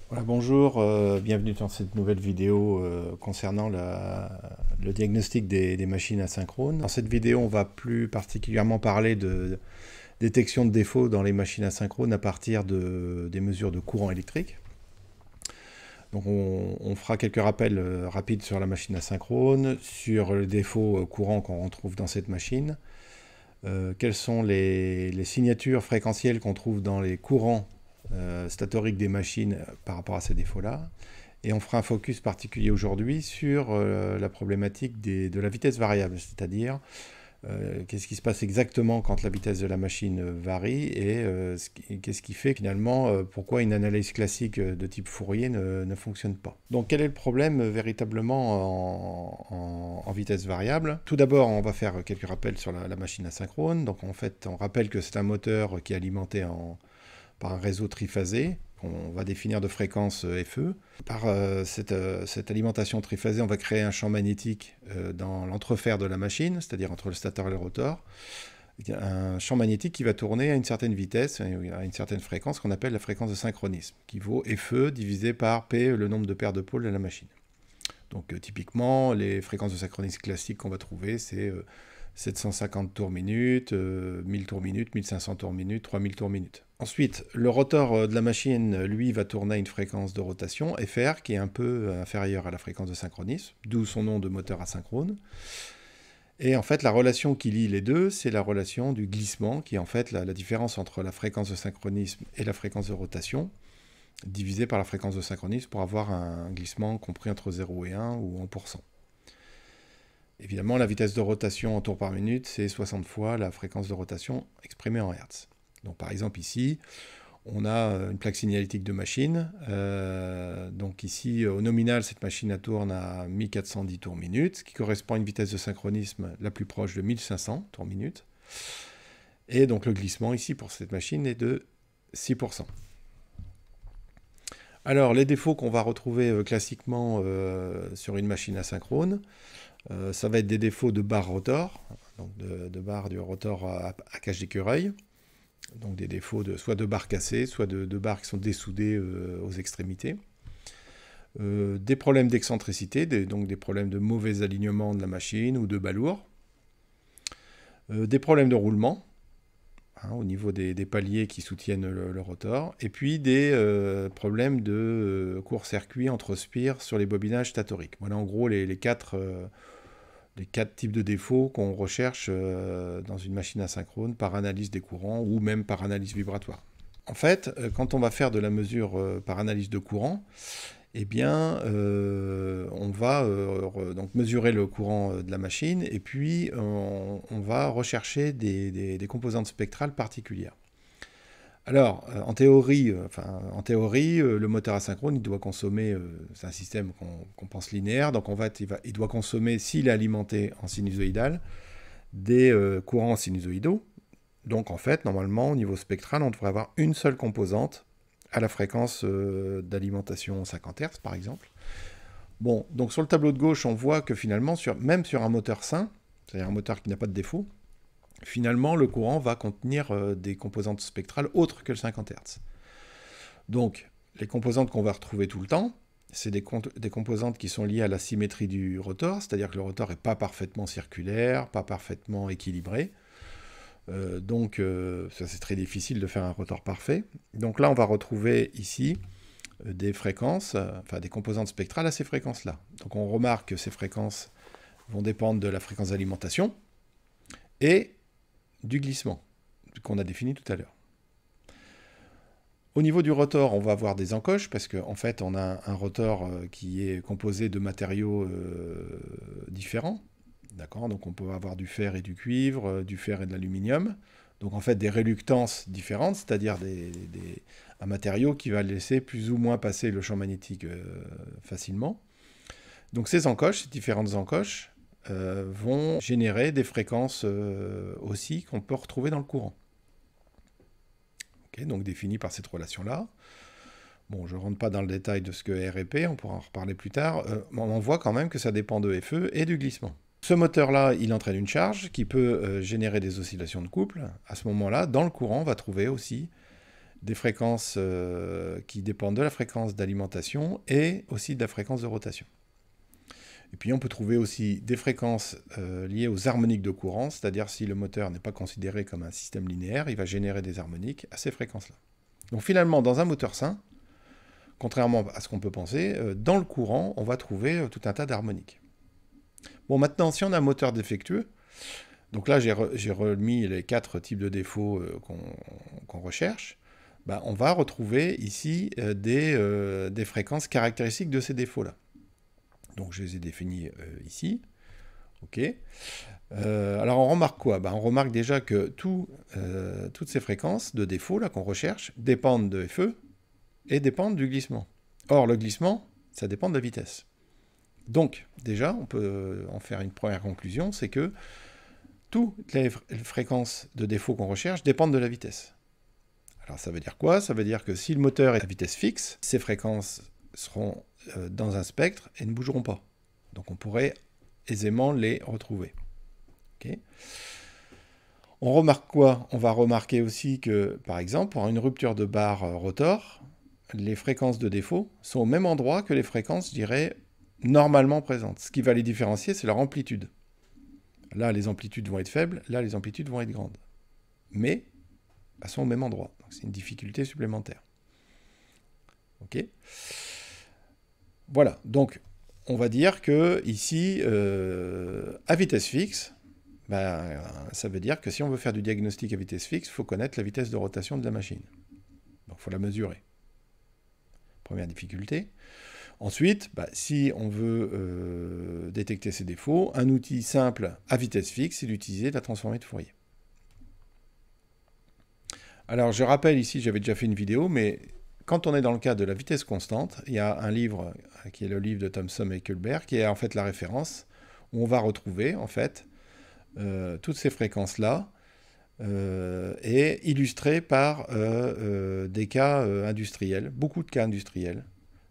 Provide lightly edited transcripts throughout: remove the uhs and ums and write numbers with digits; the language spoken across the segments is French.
Voilà, bonjour, bienvenue dans cette nouvelle vidéo concernant le diagnostic des machines asynchrones. Dans cette vidéo, on va plus particulièrement parler de détection de défauts dans les machines asynchrones à partir des mesures de courant électrique. Donc on fera quelques rappels rapides sur la machine asynchrone, sur le défaut courant qu'on retrouve dans cette machine, quelles sont les signatures fréquentielles qu'on trouve dans les courants statorique des machines par rapport à ces défauts-là. Et on fera un focus particulier aujourd'hui sur la problématique de la vitesse variable, c'est-à-dire qu'est-ce qui se passe exactement quand la vitesse de la machine varie et qu'est-ce qui fait finalement pourquoi une analyse classique de type Fourier ne fonctionne pas. Donc quel est le problème véritablement en vitesse variable? Tout d'abord, on va faire quelques rappels sur la machine asynchrone. Donc en fait, on rappelle que c'est un moteur qui est alimenté par un réseau triphasé, qu'on va définir de fréquence FE. Par cette alimentation triphasée, on va créer un champ magnétique dans l'entrefer de la machine, c'est-à-dire entre le stateur et le rotor. Un champ magnétique qui va tourner à une certaine vitesse, à une certaine fréquence, qu'on appelle la fréquence de synchronisme, qui vaut FE divisé par P, le nombre de paires de pôles de la machine. Donc typiquement, les fréquences de synchronisme classiques qu'on va trouver, c'est 750 tours minute, 1000 tours minute, 1500 tours minute, 3000 tours minute. Ensuite, le rotor de la machine, lui, va tourner à une fréquence de rotation, FR, qui est un peu inférieure à la fréquence de synchronisme, d'où son nom de moteur asynchrone. Et en fait, la relation qui lie les deux, c'est la relation du glissement, qui est en fait la différence entre la fréquence de synchronisme et la fréquence de rotation, divisée par la fréquence de synchronisme pour avoir un glissement compris entre 0 et 1 ou en pourcent. Évidemment, la vitesse de rotation en tours par minute, c'est 60 fois la fréquence de rotation exprimée en Hertz. Donc par exemple ici, on a une plaque signalétique de machine. Donc ici, au nominal, cette machine tourne à 1410 tours minute, ce qui correspond à une vitesse de synchronisme la plus proche de 1500 tours minute. Et donc le glissement ici pour cette machine est de 6%. Alors les défauts qu'on va retrouver classiquement sur une machine asynchrone, ça va être des défauts de barre rotor, donc de barre du rotor à cage d'écureuil. Donc des défauts soit de barres cassées, soit de barres qui sont dessoudées aux extrémités. Des problèmes d'excentricité, donc des problèmes de mauvais alignement de la machine ou de balourd. Des problèmes de roulement, au niveau des paliers qui soutiennent le rotor. Et puis des problèmes de court-circuit entre spires sur les bobinages statoriques. Voilà en gros les quatre types de défauts qu'on recherche dans une machine asynchrone par analyse des courants ou même par analyse vibratoire. En fait, quand on va faire de la mesure par analyse de courant, eh bien, on va donc mesurer le courant de la machine et puis on va rechercher des composantes spectrales particulières. Alors, en théorie, le moteur asynchrone, il doit consommer, c'est un système qu'on pense linéaire, donc en fait, il doit consommer, s'il est alimenté en sinusoïdal, des courants sinusoïdaux. Donc en fait, normalement, au niveau spectral, on devrait avoir une seule composante à la fréquence d'alimentation 50 Hz, par exemple. Bon, donc sur le tableau de gauche, on voit que finalement, même sur un moteur sain, c'est-à-dire un moteur qui n'a pas de défaut, finalement, le courant va contenir des composantes spectrales autres que le 50 Hz. Donc, les composantes qu'on va retrouver tout le temps, c'est des composantes qui sont liées à la symétrie du rotor, c'est-à-dire que le rotor n'est pas parfaitement circulaire, pas parfaitement équilibré. Donc, ça c'est très difficile de faire un rotor parfait. Donc là, on va retrouver ici des fréquences, enfin des composantes spectrales à ces fréquences-là. Donc on remarque que ces fréquences vont dépendre de la fréquence d'alimentation et du glissement qu'on a défini tout à l'heure. Au niveau du rotor, on va avoir des encoches parce qu'en fait, on a un rotor qui est composé de matériaux différents. D'accord, donc on peut avoir du fer et du cuivre, du fer et de l'aluminium. Donc en fait, des réluctances différentes, c'est-à-dire un matériau qui va laisser plus ou moins passer le champ magnétique facilement. Donc ces encoches, ces différentes encoches, vont générer des fréquences aussi qu'on peut retrouver dans le courant. Okay, donc définies par cette relation-là. Bon, je ne rentre pas dans le détail de ce que est R et P, on pourra en reparler plus tard. On voit quand même que ça dépend de FE et du glissement. Ce moteur-là, il entraîne une charge qui peut générer des oscillations de couple. À ce moment-là, dans le courant, on va trouver aussi des fréquences qui dépendent de la fréquence d'alimentation et aussi de la fréquence de rotation. Et puis on peut trouver aussi des fréquences liées aux harmoniques de courant, c'est-à-dire si le moteur n'est pas considéré comme un système linéaire, il va générer des harmoniques à ces fréquences-là. Donc finalement, dans un moteur sain, contrairement à ce qu'on peut penser, dans le courant, on va trouver tout un tas d'harmoniques. Bon, maintenant, si on a un moteur défectueux, donc là j'ai remis les 4 types de défauts qu'on recherche, ben, on va retrouver ici des fréquences caractéristiques de ces défauts-là. Donc je les ai définis ici. OK. Alors on remarque quoi? Ben, on remarque déjà que toutes ces fréquences de défaut là qu'on recherche dépendent de FE et dépendent du glissement. Or, le glissement, ça dépend de la vitesse. Donc, déjà, on peut en faire une première conclusion, c'est que toutes les fréquences de défaut qu'on recherche dépendent de la vitesse. Alors, ça veut dire quoi? Ça veut dire que si le moteur est à vitesse fixe, ces fréquences seront dans un spectre et ne bougeront pas. Donc, on pourrait aisément les retrouver. Okay. On remarque quoi? On va remarquer aussi que, par exemple, pour une rupture de barre rotor, les fréquences de défaut sont au même endroit que les fréquences, je dirais, normalement présentes. Ce qui va les différencier, c'est leur amplitude. Là, les amplitudes vont être faibles, là, les amplitudes vont être grandes. Mais elles sont au même endroit. C'est une difficulté supplémentaire. OK. Voilà. Donc, on va dire que ici, à vitesse fixe, ben, ça veut dire que si on veut faire du diagnostic à vitesse fixe, il faut connaître la vitesse de rotation de la machine. Donc, il faut la mesurer. Première difficulté. Ensuite, bah, si on veut détecter ces défauts, un outil simple à vitesse fixe, c'est d'utiliser la transformée de Fourier. Alors, je rappelle ici, j'avais déjà fait une vidéo, mais quand on est dans le cas de la vitesse constante, il y a un livre qui est le livre de Thomson et Culbert, qui est en fait la référence, où on va retrouver en fait toutes ces fréquences-là, et illustrées par des cas industriels, beaucoup de cas industriels,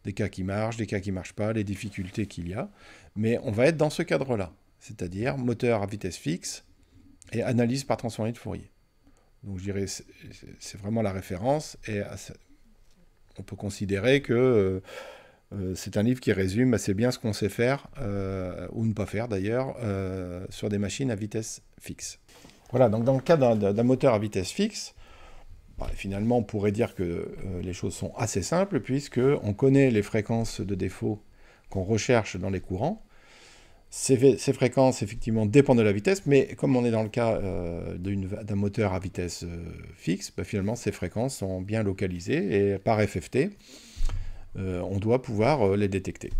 des cas qui marchent, des cas qui ne marchent pas, les difficultés qu'il y a, mais on va être dans ce cadre-là, c'est-à-dire moteur à vitesse fixe et analyse par transformée de Fourier. Donc je dirais c'est vraiment la référence, et on peut considérer que c'est un livre qui résume assez bien ce qu'on sait faire, ou ne pas faire d'ailleurs, sur des machines à vitesse fixe. Voilà, donc dans le cas d'un moteur à vitesse fixe, bah, finalement on pourrait dire que les choses sont assez simples, puisqu'on connaît les fréquences de défaut qu'on recherche dans les courants. Ces fréquences effectivement dépendent de la vitesse, mais comme on est dans le cas d'un moteur à vitesse fixe, bah, finalement ces fréquences sont bien localisées, et par FFT, on doit pouvoir les détecter.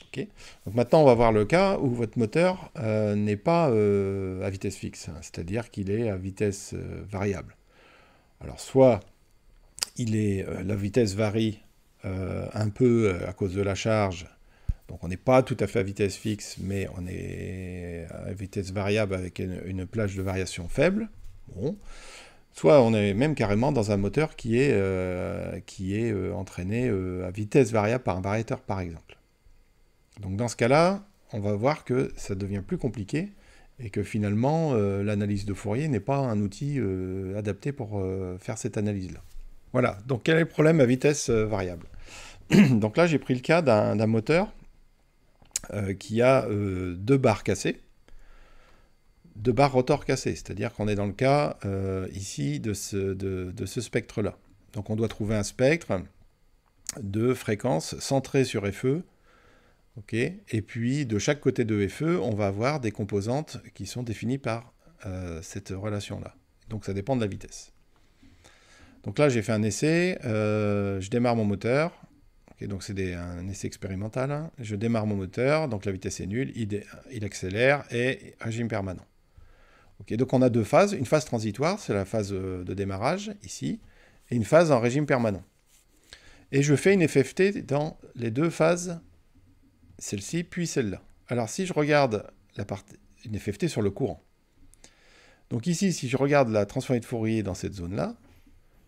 Okay. Donc maintenant, on va voir le cas où votre moteur n'est pas à vitesse fixe, hein, c'est-à-dire qu'il est à vitesse variable. Alors, soit la vitesse varie un peu à cause de la charge, donc on n'est pas tout à fait à vitesse fixe, mais on est à vitesse variable avec une plage de variation faible. Bon. Soit on est même carrément dans un moteur qui est entraîné à vitesse variable par un variateur, par exemple. Donc dans ce cas-là, on va voir que ça devient plus compliqué et que finalement, l'analyse de Fourier n'est pas un outil adapté pour faire cette analyse-là. Voilà, donc quel est le problème à vitesse variable? Donc là, j'ai pris le cas d'un moteur qui a 2 barres cassées, 2 barres rotor cassées, c'est-à-dire qu'on est dans le cas ici de ce spectre-là. Donc on doit trouver un spectre de fréquence centré sur FE. Okay. Et puis, de chaque côté de FE, on va avoir des composantes qui sont définies par cette relation-là. Donc, ça dépend de la vitesse. Donc là, j'ai fait un essai. Je démarre mon moteur. Okay, donc, c'est un essai expérimental. Hein. Je démarre mon moteur. Donc, la vitesse est nulle. Il accélère et régime permanent. Okay, donc, on a 2 phases. Une phase transitoire, c'est la phase de démarrage, ici. Et une phase en régime permanent. Et je fais une FFT dans les 2 phases, celle-ci, puis celle-là. Alors, si je regarde une FFT sur le courant. Donc ici, si je regarde la transformée de Fourier dans cette zone-là,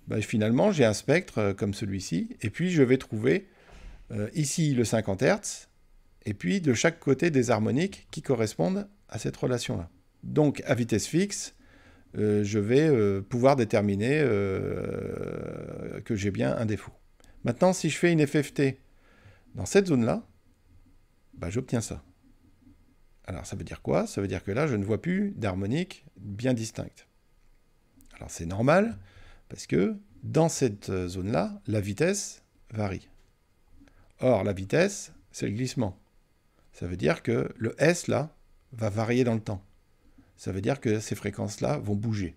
ben, finalement, j'ai un spectre comme celui-ci, et puis je vais trouver ici le 50 Hz, et puis de chaque côté des harmoniques qui correspondent à cette relation-là. Donc, à vitesse fixe, je vais pouvoir déterminer que j'ai bien un défaut. Maintenant, si je fais une FFT dans cette zone-là, bah, j'obtiens ça. Alors, ça veut dire quoi? Ça veut dire que là, je ne vois plus d'harmonique bien distincte. Alors, c'est normal, parce que dans cette zone-là, la vitesse varie. Or, la vitesse, c'est le glissement. Ça veut dire que le S, là, va varier dans le temps. Ça veut dire que ces fréquences-là vont bouger.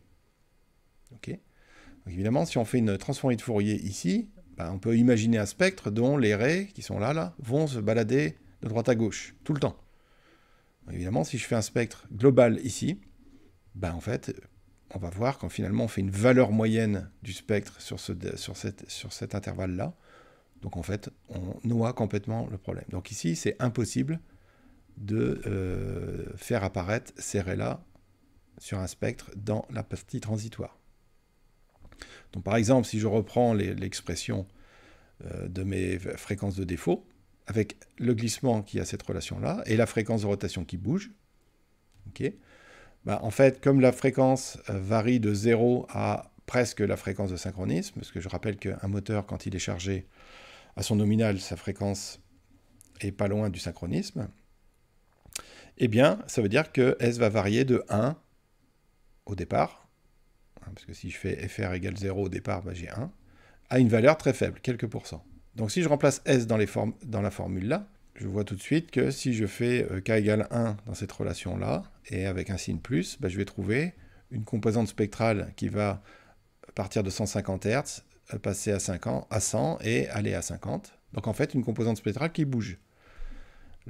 Ok? Donc, évidemment, si on fait une transformée de Fourier ici, bah, on peut imaginer un spectre dont les raies, qui sont là, vont se balader de droite à gauche, tout le temps. Donc, évidemment, si je fais un spectre global ici, bah, en fait, on va voir quand finalement on fait une valeur moyenne du spectre sur cet intervalle-là. Donc en fait, on noie complètement le problème. Donc ici, c'est impossible de faire apparaître ces raies-là sur un spectre dans la partie transitoire. Donc par exemple, si je reprends l'expression de mes fréquences de défaut, avec le glissement qui a cette relation-là, et la fréquence de rotation qui bouge, okay, bah, en fait, comme la fréquence varie de 0 à presque la fréquence de synchronisme, parce que je rappelle qu'un moteur, quand il est chargé à son nominal, sa fréquence est pas loin du synchronisme, eh bien, ça veut dire que S va varier de 1 au départ, parce que si je fais FR égale 0 au départ, bah, j'ai 1, à une valeur très faible, quelques pourcents. Donc si je remplace S dans la formule-là, je vois tout de suite que si je fais K égale 1 dans cette relation-là, et avec un signe plus, bah, je vais trouver une composante spectrale qui va partir de 150 Hz, passer à 100 et aller à 50. Donc en fait, une composante spectrale qui bouge.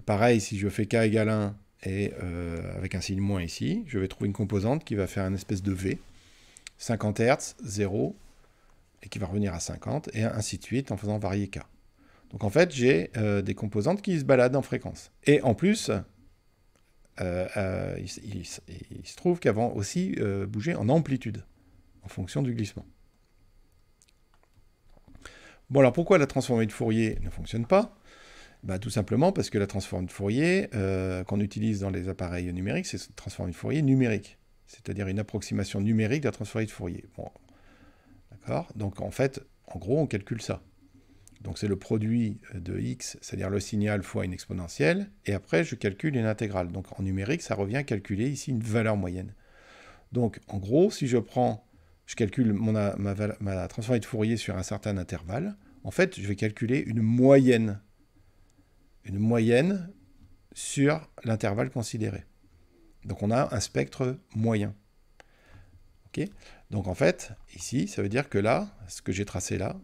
Pareil, si je fais K égale 1 et avec un signe moins ici, je vais trouver une composante qui va faire une espèce de V, 50 Hz, 0, et qui va revenir à 50, et ainsi de suite en faisant varier K. Donc en fait, j'ai des composantes qui se baladent en fréquence. Et en plus, il se trouve qu'elles vont aussi bouger en amplitude, en fonction du glissement. Bon, alors pourquoi la transformée de Fourier ne fonctionne pas? Bah, tout simplement parce que la transformée de Fourier qu'on utilise dans les appareils numériques, c'est une transformée de Fourier numérique, c'est-à-dire une approximation numérique de la transformée de Fourier. Bon, d'accord? Donc en fait, en gros, on calcule ça. Donc c'est le produit de x, c'est-à-dire le signal fois une exponentielle, et après je calcule une intégrale. Donc en numérique, ça revient à calculer ici une valeur moyenne. Donc en gros, si je calcule ma transformée de Fourier sur un certain intervalle, en fait, je vais calculer une moyenne sur l'intervalle considéré. Donc on a un spectre moyen. Okay? Donc en fait, ici, ça veut dire que là, ce que j'ai tracé là,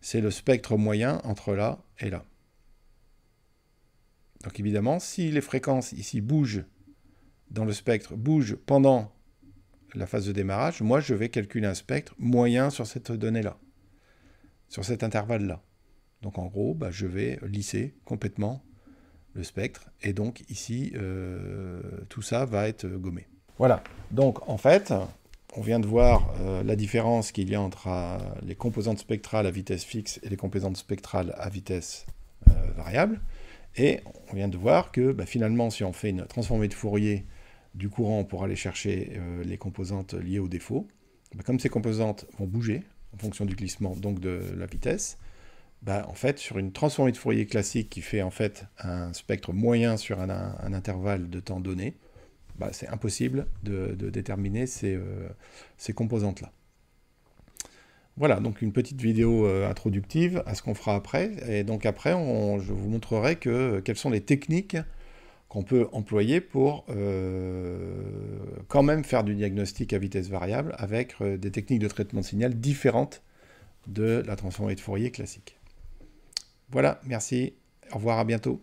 c'est le spectre moyen entre là et là. Donc évidemment, si les fréquences ici bougent dans le spectre, bougent pendant la phase de démarrage, moi je vais calculer un spectre moyen sur cette donnée-là, sur cet intervalle-là. Donc en gros, bah, je vais lisser complètement le spectre, et donc ici, tout ça va être gommé. Voilà, donc en fait, on vient de voir la différence qu'il y a entre les composantes spectrales à vitesse fixe et les composantes spectrales à vitesse variable. Et on vient de voir que bah, finalement, si on fait une transformée de Fourier du courant pour aller chercher les composantes liées au défaut, bah, comme ces composantes vont bouger en fonction du glissement, donc de la vitesse, bah, en fait, sur une transformée de Fourier classique qui fait en fait un spectre moyen sur un intervalle de temps donné, bah, c'est impossible de déterminer ces composantes-là. Voilà, donc une petite vidéo introductive à ce qu'on fera après. Et donc après, je vous montrerai quelles sont les techniques qu'on peut employer pour quand même faire du diagnostic à vitesse variable avec des techniques de traitement de signal différentes de la transformée de Fourier classique. Voilà, merci, au revoir, à bientôt.